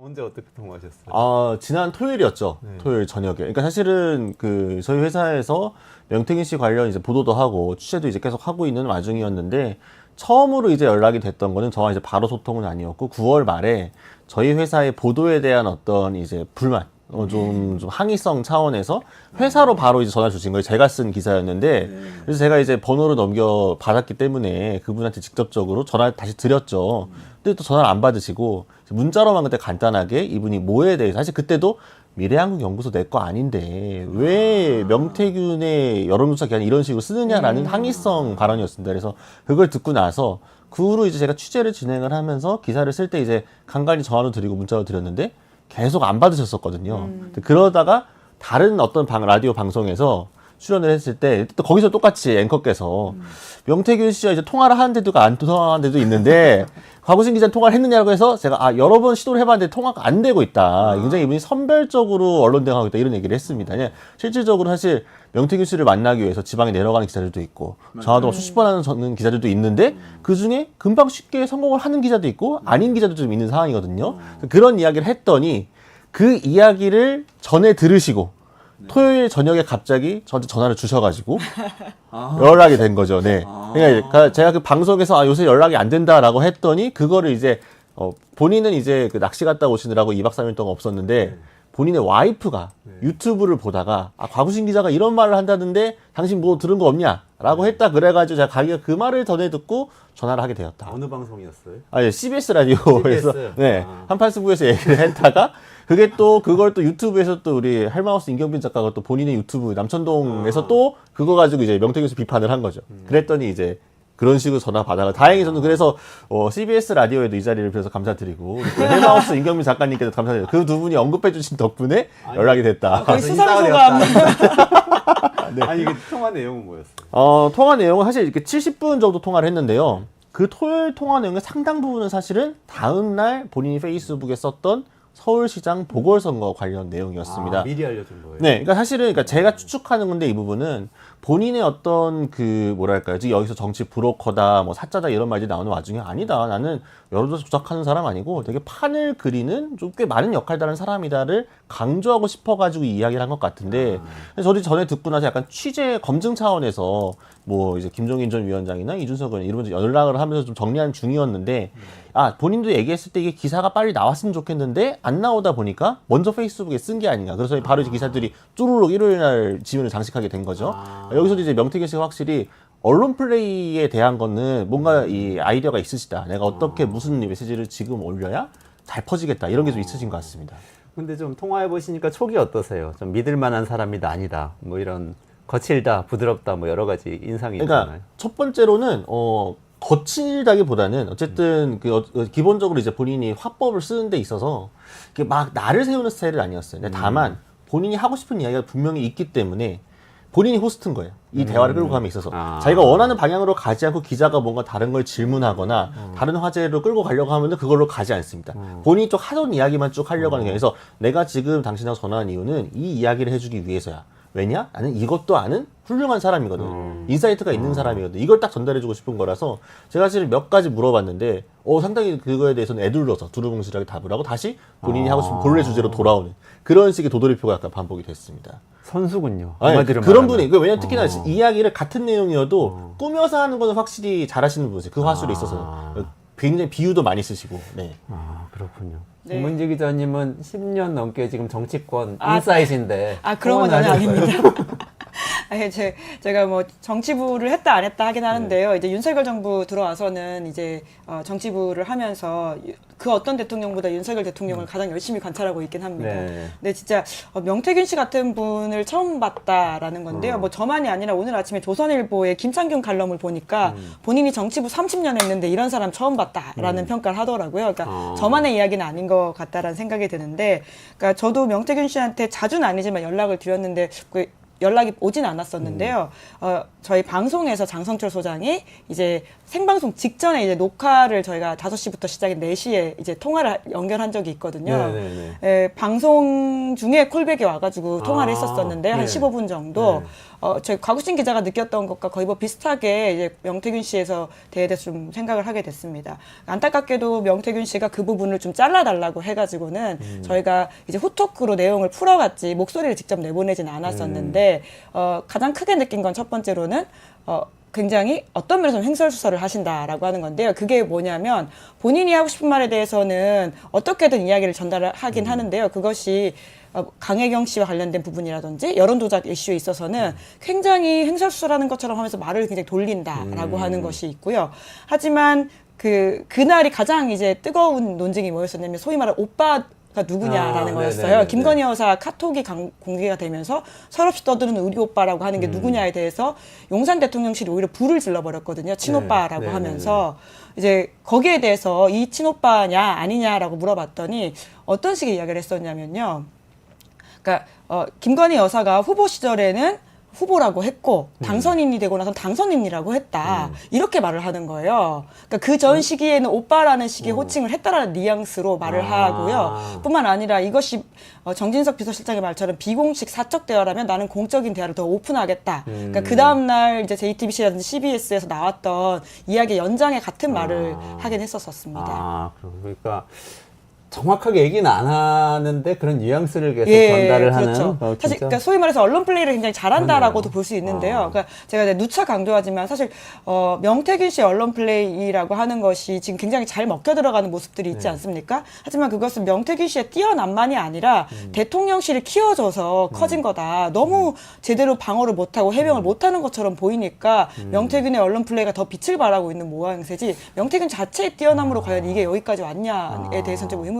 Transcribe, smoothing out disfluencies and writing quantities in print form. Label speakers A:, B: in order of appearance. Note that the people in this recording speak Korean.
A: 언제 어떻게 통화하셨어요?
B: 지난 토요일이었죠.
A: 네.
B: 토요일 저녁에. 그러니까 사실은 그 저희 회사에서 명태균 씨 관련 이제 보도도 하고 취재도 이제 계속 하고 있는 와중이었는데 처음으로 이제 연락이 됐던 거는 저와 이제 바로 소통은 아니었고 9월 말에 저희 회사의 보도에 대한 어떤 이제 불만 좀 항의성 차원에서 회사로 바로 이제 전화 주신 거예요. 제가 쓴 기사였는데 그래서 제가 이제 번호를 넘겨 받았기 때문에 그분한테 직접적으로 전화를 다시 드렸죠. 근데 또 전화를 안 받으시고 문자로만 그때 간단하게 이분이 뭐에 대해서 사실 그때도 미래한국연구소 내 거 아닌데 왜 명태균의 여론조사 기관이 이런 식으로 쓰느냐라는 항의성 발언이었습니다. 그래서 그걸 듣고 나서 그 후로 이제 제가 취재를 진행을 하면서 기사를 쓸 때 이제 간간히 전화도 드리고 문자도 드렸는데 계속 안 받으셨었거든요. 그러다가 다른 어떤 라디오 방송에서 출연을 했을 때 또 거기서 똑같이 앵커께서 명태균 씨와 이제 통화를 하는데도 안 통화하는 데도 있는데 곽우신 기자 통화를 했느냐고 해서 제가 여러 번 시도를 해봤는데 통화가 안 되고 있다. 굉장히 이분이 선별적으로 언론 대응하고 있다 이런 얘기를 했습니다. 실질적으로 사실 명태균 씨를 만나기 위해서 지방에 내려가는 기자들도 있고 전화도 수십 번 하는 기자들도 있는데 그중에 금방 쉽게 성공을 하는 기자도 있고 아닌 기자도 좀 있는 상황이거든요. 그런 이야기를 했더니 그 이야기를 전에 들으시고 토요일 저녁에 갑자기 저한테 전화를 주셔가지고 연락이 된 거죠. 네. 그러니까 제가 그 방송에서 요새 연락이 안 된다라고 했더니 그거를 이제 본인은 이제 그 낚시 갔다 오시느라고 2박 3일 동안 없었는데 본인의 와이프가 유튜브를 보다가 곽우신 기자가 이런 말을 한다던데 당신 뭐 들은 거 없냐? 라고 했다 그래가지고 제가 가기가 그 말을 전해 듣고 전화를 하게 되었다.
A: 어느 방송이었어요?
B: 예, CBS 라디오에서
A: CBS.
B: 네, 한판승부에서 얘기를 했다가 그걸 또 유튜브에서 또 우리 헬마우스 임경빈 작가가 또 본인의 유튜브 남천동에서 또 그거 가지고 이제 명태균 씨 비판을 한 거죠. 그랬더니 이제 그런 식으로 전화 받아가 다행히 저는 그래서 CBS 라디오에도 이 자리를 빌어서 감사드리고 또 헬마우스 임경빈 작가님께도 감사드려요. 그 두 분이 언급해 주신 덕분에 연락이 됐다.
C: 거의 수상소감.
A: 네. 아니 이게 통화 내용은 뭐였어요?
B: 통화 내용은 사실 이렇게 70분 정도 통화를 했는데요. 그 토요일 통화 내용의 상당 부분은 사실은 다음 날 본인이 페이스북에 썼던 서울시장 보궐선거 관련 내용이었습니다.
A: 미리 알려준 거예요?
B: 네, 그러니까 사실은 제가 추측하는 건데 이 부분은 본인의 어떤 그 뭐랄까요, 지금 여기서 정치 브로커다, 뭐 사짜다 이런 말이 나오는 와중에 아니다. 나는 여론조사 조작하는 사람 아니고 되게 판을 그리는 좀 꽤 많은 역할을 다른 사람이다를 강조하고 싶어가지고 이야기를 한 것 같은데 저도 전에 듣고 나서 약간 취재 검증 차원에서 뭐 이제 김종인 전 위원장이나 이준석 의원 이러면서 연락을 하면서 좀 정리하는 중이었는데 본인도 얘기했을 때 이게 기사가 빨리 나왔으면 좋겠는데 안 나오다 보니까 먼저 페이스북에 쓴 게 아닌가. 그래서 바로 이제 기사들이 쭈루룩 일요일 날 지면을 장식하게 된 거죠. 여기서도 이제 명태균 씨가 확실히 언론 플레이에 대한 거는 뭔가 이 아이디어가 있으시다. 내가 어떻게 무슨 메시지를 지금 올려야 잘 퍼지겠다. 이런 게 좀 있으신 것 같습니다.
A: 근데 좀 통화해 보시니까 촉이 어떠세요? 좀 믿을 만한 사람이다 아니다. 뭐 이런 거칠다, 부드럽다, 뭐 여러 가지 인상이
B: 그러니까
A: 있잖아요.
B: 첫 번째로는 거칠다기보다는 어쨌든 기본적으로 이제 본인이 화법을 쓰는 데 있어서 막 나를 세우는 스타일은 아니었어요. 근데 다만 본인이 하고 싶은 이야기가 분명히 있기 때문에 본인이 호스트인 거예요. 이 대화를 끌고 감에 있어서. 자기가 원하는 방향으로 가지 않고 기자가 뭔가 다른 걸 질문하거나 다른 화제로 끌고 가려고 하면 그걸로 가지 않습니다. 본인이 쭉 하던 이야기만 쭉 하려고 하는 거예요. 그래서 내가 지금 당신하고 전화한 이유는 이 이야기를 해주기 위해서야. 왜냐? 나는 이것도 아는 훌륭한 사람이거든. 인사이트가 있는 사람이거든. 이걸 딱 전달해주고 싶은 거라서 제가 사실 몇 가지 물어봤는데 상당히 그거에 대해서는 애둘러서 두루뭉실하게 답을 하고 다시 본인이 하고 싶은 본래 주제로 돌아오는 그런 식의 도돌이표가 약간 반복이 됐습니다.
A: 선수군요.
B: 그런 분이 왜냐면 특히나 이야기를 같은 내용이어도 꾸며서 하는 거는 확실히 잘하시는 분이세요. 그 화술에 있어서 굉장히 비유도 많이 쓰시고. 네.
A: 그렇군요.
C: 네.
A: 김문지 기자님은 10년 넘게 지금 정치권 인사이신데
C: 그런 건 전혀 아닙니다. 제가 뭐 정치부를 했다 안 했다 하긴 하는데요. 이제 윤석열 정부 들어와서는 이제 정치부를 하면서 그 어떤 대통령보다 윤석열 대통령을 가장 열심히 관찰하고 있긴 합니다. 근데 진짜 명태균 씨 같은 분을 처음 봤다라는 건데요. 뭐 저만이 아니라 오늘 아침에 조선일보의 김창균 칼럼을 보니까 본인이 정치부 30년 했는데 이런 사람 처음 봤다라는 평가를 하더라고요. 그러니까 저만의 이야기는 아닌 것 같다라는 생각이 드는데, 그러니까 저도 명태균 씨한테 자주는 아니지만 연락을 드렸는데 연락이 오진 않았었는데요. 저희 방송에서 장성철 소장이 이제 생방송 직전에 이제 녹화를 저희가 5시부터 시작해 4시에 이제 통화를 연결한 적이 있거든요.
A: 네네네.
C: 예, 방송 중에 콜백이 와가지고 통화를 했었었는데 한
A: 네.
C: 15분 정도. 저희 곽우신 기자가 느꼈던 것과 거의 뭐 비슷하게 이제 명태균 씨에서 대해서 좀 생각을 하게 됐습니다. 안타깝게도 명태균 씨가 그 부분을 좀 잘라달라고 해가지고는 저희가 이제 후토크로 내용을 풀어갔지 목소리를 직접 내보내진 않았었는데 가장 크게 느낀 건 첫 번째로는 굉장히 어떤 면에서 횡설수설을 하신다라고 하는 건데요. 그게 뭐냐면 본인이 하고 싶은 말에 대해서는 어떻게든 이야기를 전달하긴 하는데요. 그것이 강혜경 씨와 관련된 부분이라든지 여론조작 이슈에 있어서는 굉장히 횡설수설하는 것처럼 하면서 말을 굉장히 돌린다라고 하는 것이 있고요. 하지만 그날이 가장 이제 뜨거운 논쟁이 뭐였었냐면 소위 말하는 오빠가 누구냐라는 거였어요.
A: 네네네네.
C: 김건희 여사 카톡이 공개가 되면서 서럽시 떠드는 우리 오빠라고 하는 게 누구냐에 대해서 용산 대통령실이 오히려 불을 질러버렸거든요. 친오빠라고
A: 네네네.
C: 하면서 이제 거기에 대해서 이 친오빠냐 아니냐라고 물어봤더니 어떤 식의 이야기를 했었냐면요. 그러니까 김건희 여사가 후보 시절에는 후보라고 했고 당선인이 되고 나서 당선인이라고 했다 이렇게 말을 하는 거예요. 그러니까 그 전 시기에는 오빠라는 식의 호칭을 했다라는 뉘앙스로 말을 하고요. 뿐만 아니라 이것이 정진석 비서실장의 말처럼 비공식 사적 대화라면 나는 공적인 대화를 더 오픈하겠다. 그러니까 그 다음 날 이제 JTBC라든지 CBS에서 나왔던 이야기 연장에 같은 말을 하긴 했었습니다.
A: 그러니까 정확하게 얘기는 안 하는데 그런 뉘앙스를 계속
C: 예,
A: 전달을
C: 그렇죠.
A: 하는.
C: 사실
A: 진짜?
C: 그러니까 소위 말해서 언론 플레이를 굉장히 잘한다라고도
A: 그러네요.
C: 볼 수 있는데요. 그러니까 제가 이제 누차 강조하지만 사실 명태균 씨의 언론 플레이라고 하는 것이 지금 굉장히 잘 먹혀 들어가는 모습들이 있지 않습니까? 하지만 그것은 명태균 씨의 뛰어남만이 아니라 대통령실을 키워줘서 커진 거다. 너무 제대로 방어를 못하고 해명을 못하는 것처럼 보이니까 명태균의 언론 플레이가 더 빛을 발하고 있는 모양새지 명태균 자체의 뛰어남으로 과연 이게 여기까지 왔냐에 대해서는 좀 의문이에요.